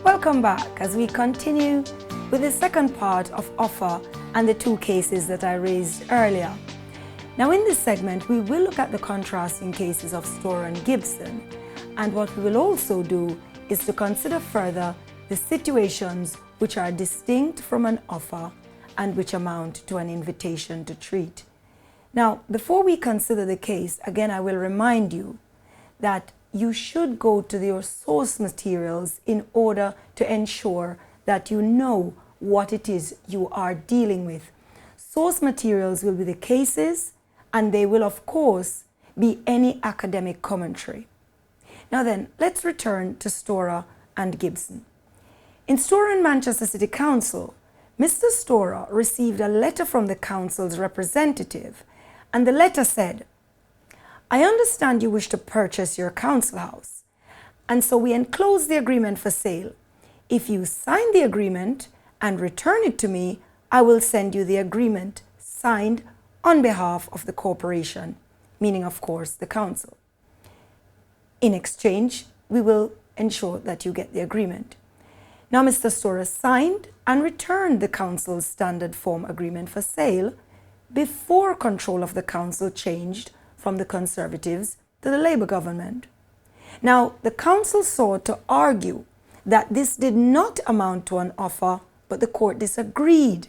Welcome back as we continue with the second part of offer and the two cases that I raised earlier. Now in this segment, we will look at the contrasting cases of Storer and Gibson, and what we will also do is to consider further the situations which are distinct from an offer and which amount to an invitation to treat. Now, before we consider the case, again, I will remind you that you should go to your source materials in order to ensure that you know what it is you are dealing with. Source materials will be the cases, and they will, of course, be any academic commentary. Now then, let's return to Storer and Gibson. In Storer and Manchester City Council, Mr. Storer received a letter from the council's representative, and the letter said, "I understand you wish to purchase your council house, and so we enclose the agreement for sale. If you sign the agreement and return it to me, I will send you the agreement signed on behalf of the corporation," meaning, of course, the council. "In exchange, we will ensure that you get the agreement." Now, Mr. Storer signed and returned the council's standard form agreement for sale before control of the council changed from the Conservatives to the Labour government. Now, the council sought to argue that this did not amount to an offer, but the court disagreed,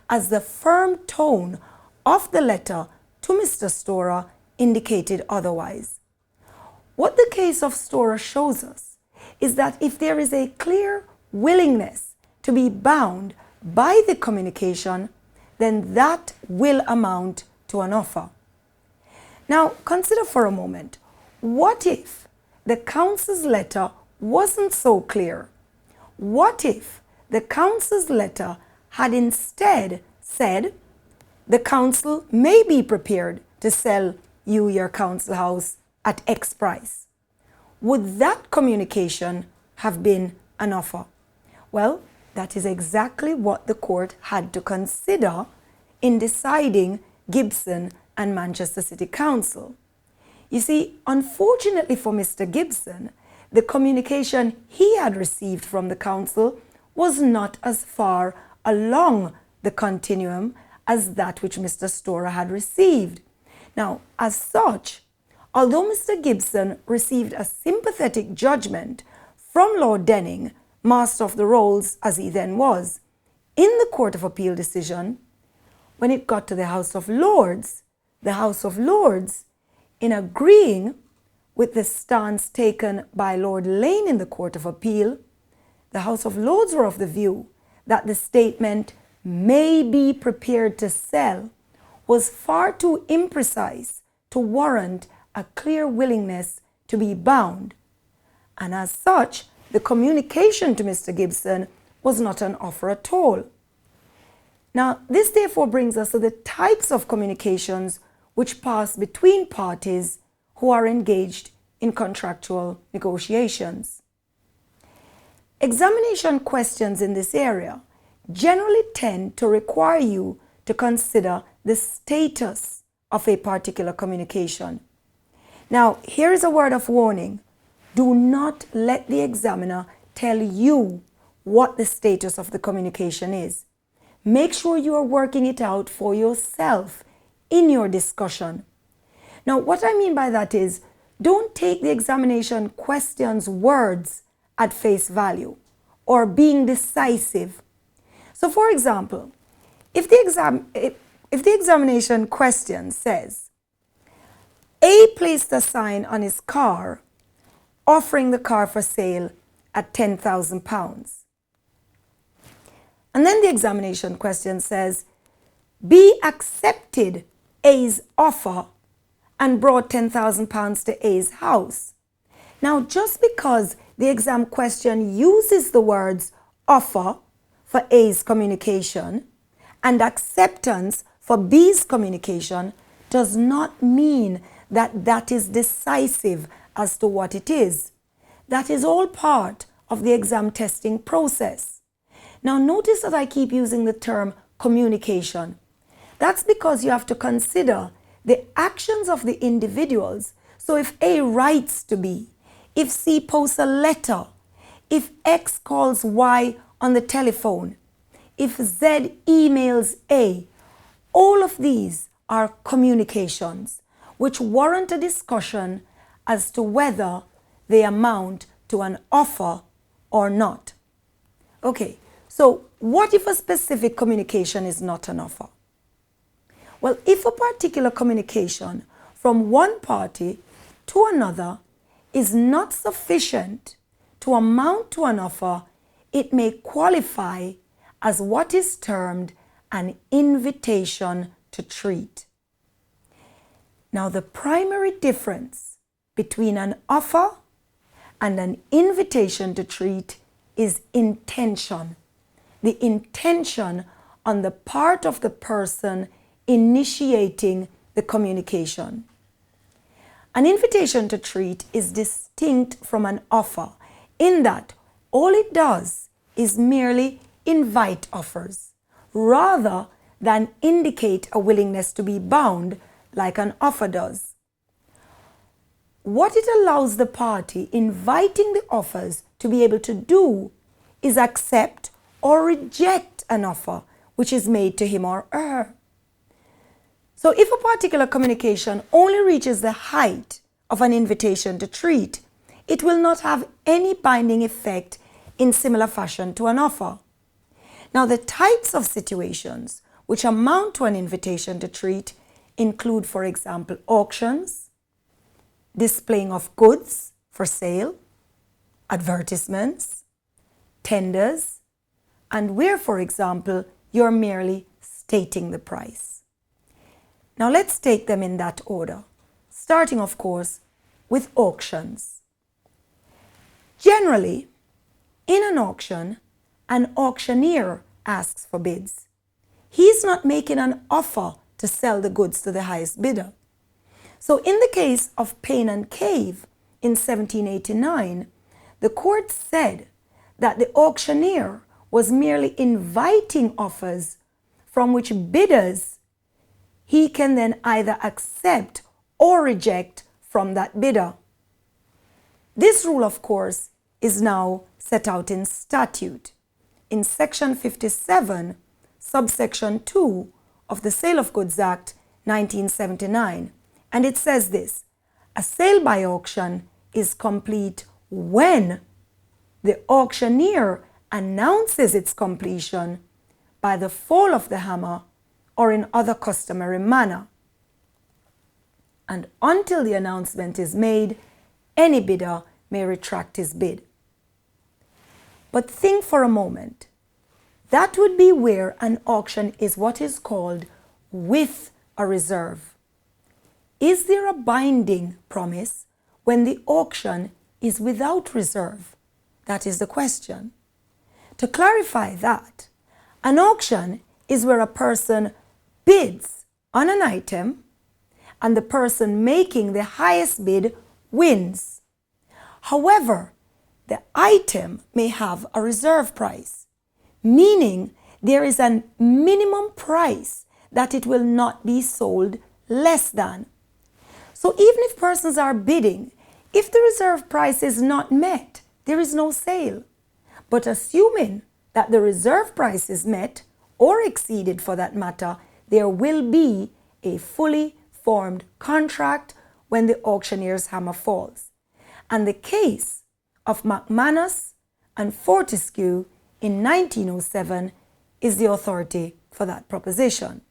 as the firm tone of the letter to Mr. Storer indicated otherwise. What the case of Storer shows us is that if there is a clear willingness to be bound by the communication, then that will amount to an offer. Now, consider for a moment, what if the council's letter wasn't so clear? What if the council's letter had instead said, "The council may be prepared to sell you your council house at X price"? Would that communication have been an offer? Well, that is exactly what the court had to consider in deciding Gibson and Manchester City Council. You see, unfortunately for Mr. Gibson, the communication he had received from the council was not as far along the continuum as that which Mr. Storer had received. Now, as such, although Mr. Gibson received a sympathetic judgment from Lord Denning, Master of the Rolls as he then was, in the Court of Appeal decision, when it got to the House of Lords, in agreeing with the stance taken by Lord Lane in the Court of Appeal, the House of Lords were of the view that the statement "may be prepared to sell" was far too imprecise to warrant a clear willingness to be bound, and as such, the communication to Mr. Gibson was not an offer at all. Now, this therefore brings us to the types of communications which pass between parties who are engaged in contractual negotiations. Examination questions in this area generally tend to require you to consider the status of a particular communication. Now, here is a word of warning. Do not let the examiner tell you what the status of the communication is. Make sure you are working it out for yourself in your discussion. Now, what I mean by that is, don't take the examination question's words at face value or being decisive. So, for example, if the examination question says, A placed a sign on his car offering the car for sale at £10,000. And then the examination question says, B accepted A's offer and brought £10,000 to A's house. Now, just because the exam question uses the words offer for A's communication and acceptance for B's communication does not mean that that is decisive as to what it is. That is all part of the exam testing process. Now, notice that I keep using the term communication. That's because you have to consider the actions of the individuals. So if A writes to B, if C posts a letter, if X calls Y on the telephone, if Z emails A, all of these are communications which warrant a discussion as to whether they amount to an offer or not. Okay, so what if a specific communication is not an offer? Well, if a particular communication from one party to another is not sufficient to amount to an offer, it may qualify as what is termed an invitation to treat. Now, the primary difference between an offer and an invitation to treat is intention. The intention on the part of the person initiating the communication. An invitation to treat is distinct from an offer in that all it does is merely invite offers rather than indicate a willingness to be bound like an offer does. What it allows the party inviting the offers to be able to do is accept or reject an offer which is made to him or her. So if a particular communication only reaches the height of an invitation to treat, it will not have any binding effect in similar fashion to an offer. Now, the types of situations which amount to an invitation to treat include, for example, auctions, displaying of goods for sale, advertisements, tenders, and where, for example, you're merely stating the price. Now, let's take them in that order, starting, of course, with auctions. Generally, in an auction, an auctioneer asks for bids. He's not making an offer to sell the goods to the highest bidder. So in the case of Payne and Cave in 1789, the court said that the auctioneer was merely inviting offers from which bidders he can then either accept or reject from that bidder. This rule, of course, is now set out in statute in Section 57, subsection 2 of the Sale of Goods Act 1979. And it says this: a sale by auction is complete when the auctioneer announces its completion by the fall of the hammer or in other customary manner. And until the announcement is made, any bidder may retract his bid. But think for a moment. That would be where an auction is what is called with a reserve. Is there a binding promise when the auction is without reserve? That is the question. To clarify that, an auction is where a person bids on an item and the person making the highest bid wins. However, the item may have a reserve price, meaning there is a minimum price that it will not be sold less than. So even if persons are bidding, if the reserve price is not met, there is no sale. But assuming that the reserve price is met or exceeded for that matter, there will be a fully formed contract when the auctioneer's hammer falls. And the case of McManus and Fortescue in 1907 is the authority for that proposition.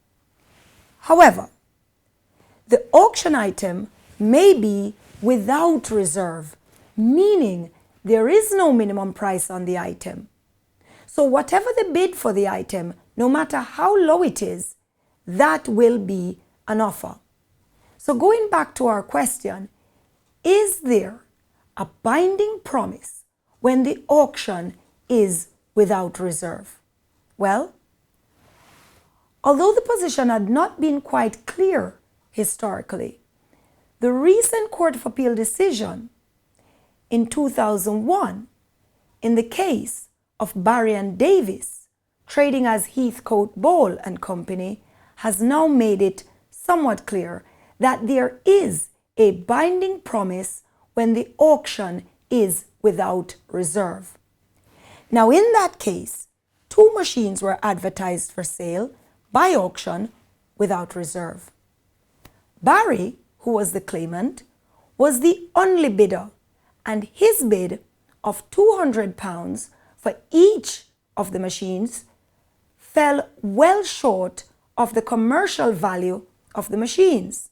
However, the auction item may be without reserve, meaning there is no minimum price on the item. So whatever the bid for the item, no matter how low it is, that will be an offer. So going back to our question, is there a binding promise when the auction is without reserve? Well, although the position had not been quite clear historically, the recent Court of Appeal decision in 2001 in the case of Barry and Davis, trading as Heathcote Ball and Company, has now made it somewhat clear that there is a binding promise when the auction is without reserve. Now in that case, two machines were advertised for sale by auction without reserve. Barry, who was the claimant, was the only bidder, and his bid of £200 for each of the machines fell well short of the commercial value of the machines.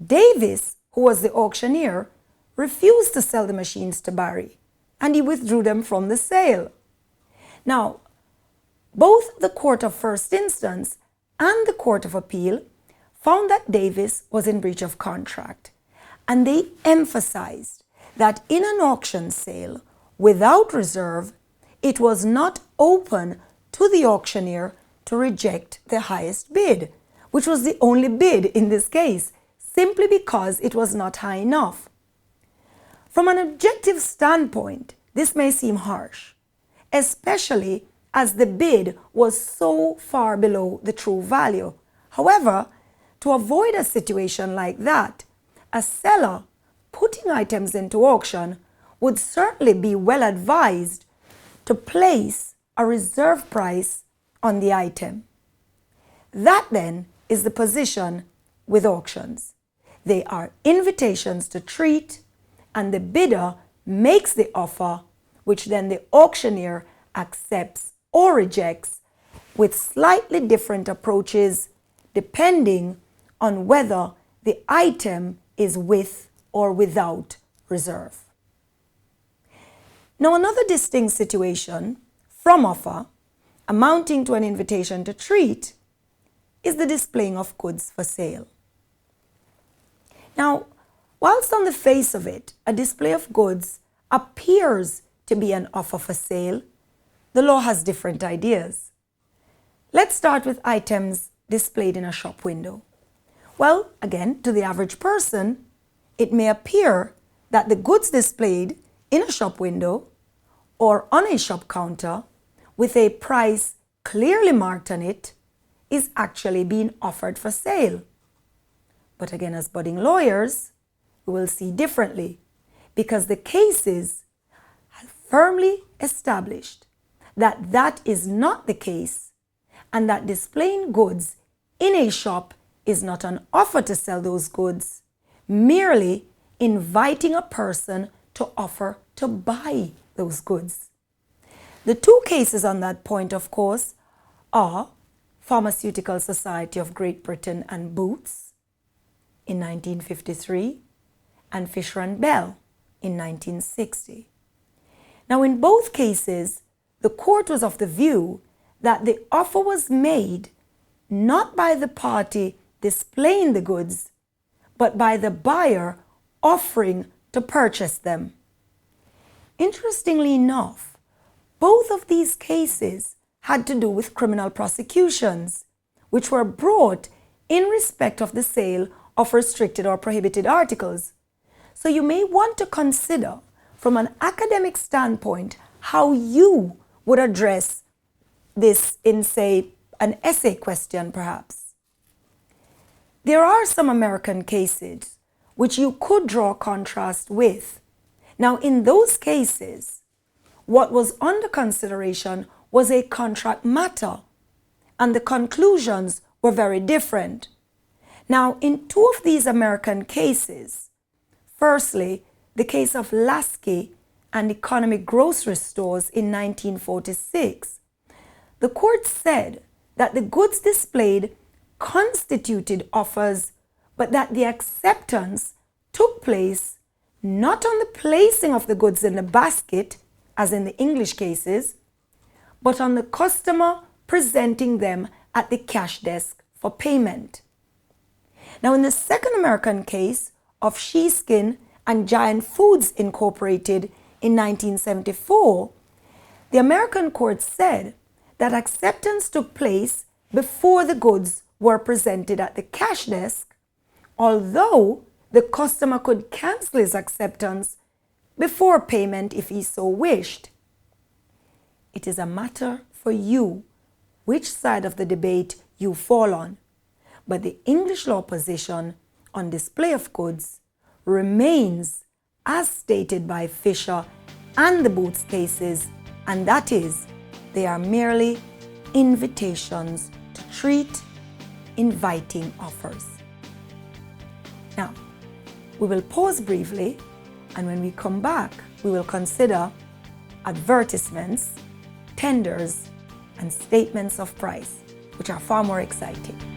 Davis, who was the auctioneer, refused to sell the machines to Barry, and he withdrew them from the sale. Now, both the Court of First Instance and the Court of Appeal found that Davis was in breach of contract, and they emphasized that in an auction sale without reserve, it was not open to the auctioneer to reject the highest bid, which was the only bid in this case, simply because it was not high enough. From an objective standpoint, this may seem harsh, especially as the bid was so far below the true value. However, to avoid a situation like that, a seller putting items into auction would certainly be well advised to place a reserve price on the item. That then is the position with auctions. They are invitations to treat, and the bidder makes the offer, which then the auctioneer accepts or rejects with slightly different approaches depending on whether the item is with or without reserve. Now, another distinct situation from offer, amounting to an invitation to treat, is the displaying of goods for sale. Now, whilst on the face of it, a display of goods appears to be an offer for sale, the law has different ideas. Let's start with items displayed in a shop window. Well, again, to the average person, it may appear that the goods displayed in a shop window or on a shop counter with a price clearly marked on it is actually being offered for sale. But again, as budding lawyers, we will see differently, because the cases have firmly established that that is not the case, and that displaying goods in a shop is not an offer to sell those goods, merely inviting a person to offer to buy those goods. The two cases on that point, of course, are Pharmaceutical Society of Great Britain and Boots in 1953 and Fisher and Bell in 1960. Now, in both cases, the court was of the view that the offer was made not by the party displaying the goods, but by the buyer offering to purchase them. Interestingly enough, both of these cases had to do with criminal prosecutions, which were brought in respect of the sale of restricted or prohibited articles. So you may want to consider, from an academic standpoint, how you would address this in, say, an essay question, perhaps. There are some American cases which you could draw contrast with. Now, in those cases, what was under consideration was a contract matter, and the conclusions were very different. Now, in two of these American cases, firstly, the case of Lasky and Economic Grocery Stores in 1946, the court said that the goods displayed constituted offers, but that the acceptance took place not on the placing of the goods in the basket, as in the English cases, but on the customer presenting them at the cash desk for payment. Now, in the second American case of Sheeskin and Giant Foods Incorporated in 1974, the American court said that acceptance took place before the goods were presented at the cash desk, although the customer could cancel his acceptance before payment if he so wished. It is a matter for you which side of the debate you fall on, but the English law position on display of goods remains, as stated by Fisher and the Boots cases, and that is they are merely invitations to treat inviting offers. Now, we will pause briefly, and when we come back, we will consider advertisements, tenders, and statements of price, which are far more exciting.